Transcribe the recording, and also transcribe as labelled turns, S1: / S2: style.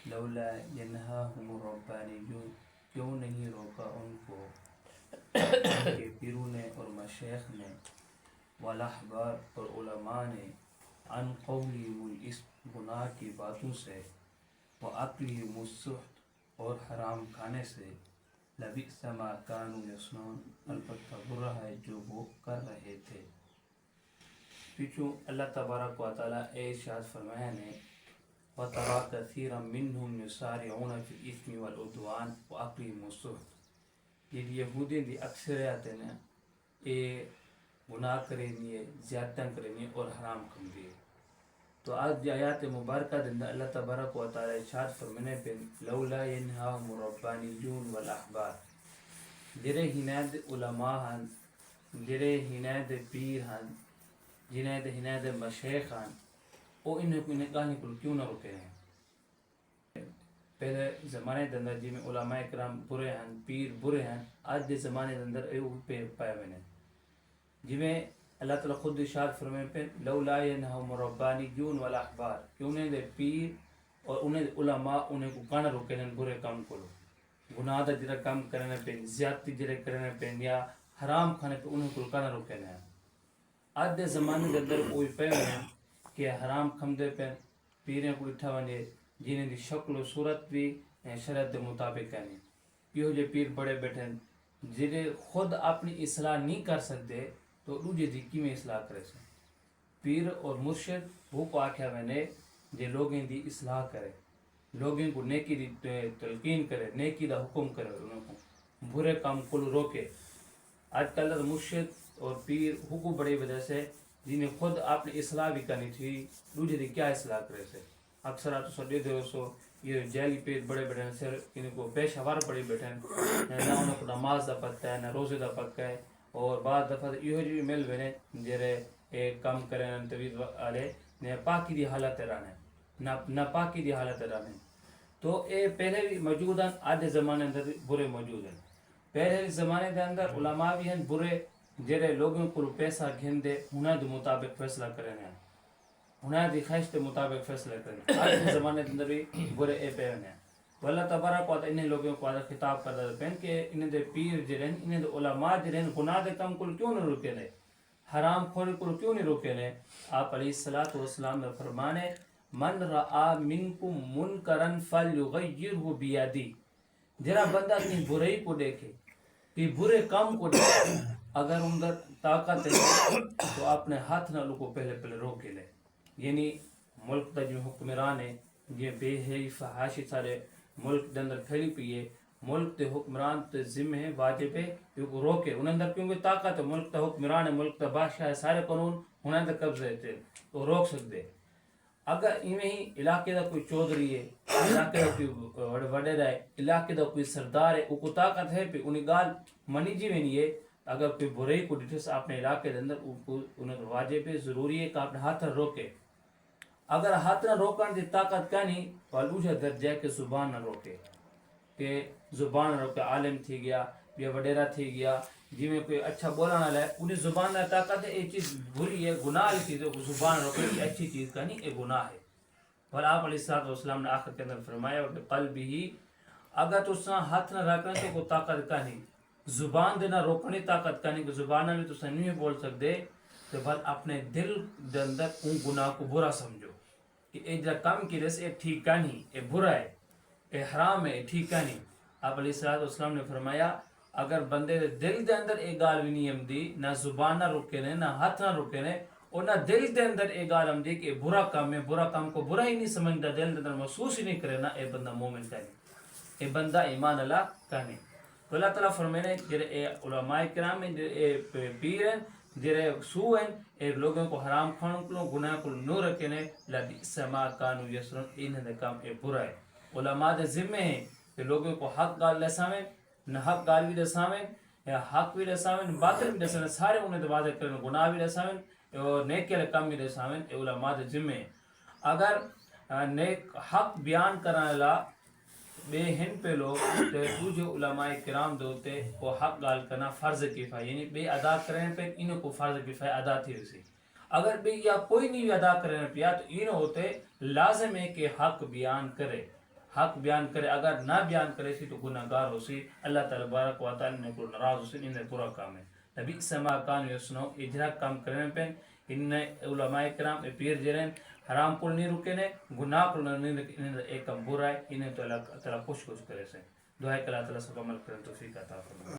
S1: لولا ینہاہم الربانیون، کیوں نہیں روکا ان کو ان کے پیروں نے اور مشائخ نے، والاحبار اور علماء نے، عن قولہم الاسم، گناہ کی باتوں سے، واکلہم السحت، اور حرام کھانے سے، لبئس ما کانوا یصنعون، البتہ برا ہے جو وہ کر رہے تھے۔ پیچھو اللہ تبارک و تعالیٰ ارشاد فرمایا نے، وَتَرَى كَثِيرًا مِّنْهُمْ يُسَارِعُونَ فِي الْإِثْمِ وَالْعُدْوَانِ وَأَكْلِهِمُ السُّحْتَ، یہ یہودین دی اکثریت ہے نا، یہ گناہ کریں دیے، زیادتاں کریں دیے اور حرام کم دیے۔ تو آج دی آیات مبارکہ دن اللہ تبارک و تعالیٰ ارشاد فرمانے پہ لولا ینہاہم الربانیون والاحبار، جرے ہنید علماء ہن، جرے ہنید پیر ہن، جنید ہنید مشیخ ہن، او انہیں کوئی نکاح کل کیوں نہ رکے ہیں۔ پہلے زمانے دے اندر جی میں علماء کرام برے ہیں، پیر برے ہیں، آج دے زمانے دے اندر اے پہ پائے ہوئے ہیں۔ جی میں اللہ تعالیٰ خود ارشاد فرمائے پہ لولا ینہاہم الربانیون والاحبار، کہ انہیں دے پیر اور انہیں دے علماء انہیں کو کانا روکے ہیں برے کام کو، گناہ دا جرا کام کرنے پہ، زیادتی جرا کرنے پہ یا حرام کھانے پہ انہیں کو کانا روکے ہیں۔ آج دے زمانے دے اندر کوئی پہ ہوئے ہیں کہ حرام کھمدے پہ پیریں کو اٹھا ونجے جنہیں دی شکل و صورت بھی شریعت دے مطابق ہے نہیں۔ یہ جو پیر بڑے بیٹھے ہیں جنہیں خود اپنی اصلاح نہیں کر سکتے تو دوجے دی کی میں اصلاح کرے سے۔ پیر اور مرشد وہ کو آکھیا میں نے جے لوگیں دی اصلاح کرے، لوگیں کو نیکی دی تلقین کرے، نیکی دا حکم کرے، انہوں کو برے کام کو روکے۔ آج کل مرشد اور پیر حکم بڑی وجہ سے جنہیں خود اپنی اصلاح بھی کرنی تھی، دوجے دی کیا اصلاح کرے سے۔ اکثر آپ سو دے دے سو یہ جیلی پیر بڑے بیٹھے ہیں، سر ان کو پیشہ ور بڑے بیٹھے ہیں، نہ انہوں کو نماز دا پتہ ہے، نہ روزے دا پتہ ہے، اور بعض دفعہ یہ جو مل بنے جرے ایک کام کریں توید والے نہ پاکی دی حالت رانے، نہ پاکی دی حالت رانے۔ تو اے پہلے بھی موجود ہیں، آج زمانے اندر برے موجود ہیں۔ پہلے زمانے دے اندر علماء بھی ہیں برے جڑے لوگوں کو پیسہ گھن دے انہیں دے مطابق فیصلہ کرنے ہیں، انہیں دی خواہش کے مطابق فیصلہ کرنے۔ آج کے زمانے دے اندر بھی برے اے پہ ہیں۔ تو اللہ تبارک و تعالیٰ انہیں لوگوں کو خطاب کرتا ہے کہ انہیں دے پیر جرین، انہیں دے علماء جرین گناہ دے کم کل کیوں نہ روکے لے، حرام خوری کل کیوں نہیں روکے لے۔ آپ علیہ السلام نے فرمانے من رعا منکم منکرن فلیغیرہ بیدی، جرا بندہ کی برائی کو دیکھے، کہ برے کام کو دیکھے، اگر اندر طاقت ہے تو اپنے ہاتھ نہ لوگوں پہلے روکے لے۔ یعنی ملک دا جو حکمران ہے یہ بے حی فحاشی سارے ملک دے اندر پھیلی پیئے، ملک دے حکمران تے ذمہ ہے واجب ہے کہ وہ روکے، انہیں اندر کیونکہ طاقت ہے، ملک دا حکمران ہے، ملک دا بادشاہ ہے، سارے قانون انہیں اندر قبضے تھے تو روک سکتے۔ اگر ایویں ہی علاقے دا کوئی چودھری ہے، علاقے دا کوئی وڈیرا ہے، علاقے دا کوئی سردار ہے، وہ کو طاقت ہے پہ انہیں گال منی جی میں نہیں ہے، اگر کوئی برائی کو ڈٹھس اپنے علاقے دے اندر انہیں واجب ہے، ضروری ہے کہ اپنے ہاتھ روکے۔ اگر ہاتھ نہ روکن دی طاقت کا نہیں تو الوجہ درجہ کہ زبان نہ روکے، کہ زبان نہ روکے، عالم تھی گیا یا وڈیرا تھی گیا جی میں کوئی اچھا بولا نہ لائے، انہیں زبان نہ طاقت ہے، یہ چیز بری ہے، گناہ کی چیز ہے، زبان روکے، یہ اچھی چیز کا نہیں، یہ گناہ ہے۔ اور آپ علیہ السلام نے آخر کے اندر فرمایا کہ قلب ہی اگر تو سا ہاتھ نہ رکھنا تو کوئی طاقت کا نہیں، زبان دینا روکنے طاقت کا نہیں، کہ زبان میں تو سا نہیں بول سکتے، تو بل اپنے دل دے اندر ان گناہ کو برا سمجھو کہ اے جا کام کی رس اے ٹھیک کا نہیں، اے برا ہے، اے حرام ہے، اے ٹھیک کا نہیں۔ آپ علیہ السلام نے فرمایا اگر بندے دے دل دے اندر اے گال بھی نہیں ہم دی، نہ زبان نہ روکے نے، نہ ہاتھ نہ روکے نے، اور نہ دل دے اندر اے گال ہم دی کہ برا کام ہے، برا کام کو برا ہی نہیں سمجھتا، دل دے اندر محسوس ہی نہیں کرے، نہ اے بندہ مومن کا نہیں، اے بندہ ایمان اللہ کا نہیں۔ تو اللہ تعالیٰ فرمانے جرے اے علماء کرام ہیں، جرے اے پیر ہیں، جرے سو ہیں، اے لوگوں کو حرام کھانوں کو گناہ کو نو رکھے نے، لبئس ما کانوا یصنعون، انہیں دے کام اے برا ہے۔ علماء دے ذمہ ہیں کہ لوگوں کو حق گال دے سامن، نہ حق گال بھی دے سامن، حق بھی دے سامن، باطل بھی دے سامن، سارے انہیں دے واضح کرنے، گناہ بھی دے سامن اور نیکی دے کام بھی دے سامن، اے علماء دے ذمہ ہیں۔ اگر نیک حق بیان کرنے لا بے ہن پہ لوگ تو دوجہ علماء کرام دوتے وہ حق گال کرنا فرض کفایہ، یعنی بے ادا کرنے پہ انہوں کو فرض کفایہ ادا تھی رسی۔ اگر بے یا کوئی نہیں ادا کرنے پہ تو انہوں ہوتے لازم ہے کہ حق بیان کرے، حق بیان کرے اگر نہ بیان کرے سی تو گناہ گار ہو سی اللہ تعالیٰ بارک و تعالیٰ نے کو ناراض ہو سی انہیں پورا کام ہے نبی سما کان یسنو اجرا کام کرنے پہ ان علماء کرام پیر جرین حرام پر نہیں رکے نے گناہ پر نہیں رکے ایک کم برا ہے انہیں تو اللہ تعالیٰ خوش کرے سے دعائے کہ اللہ تعالیٰ سب عمل کرے توفیق عطا فرمائے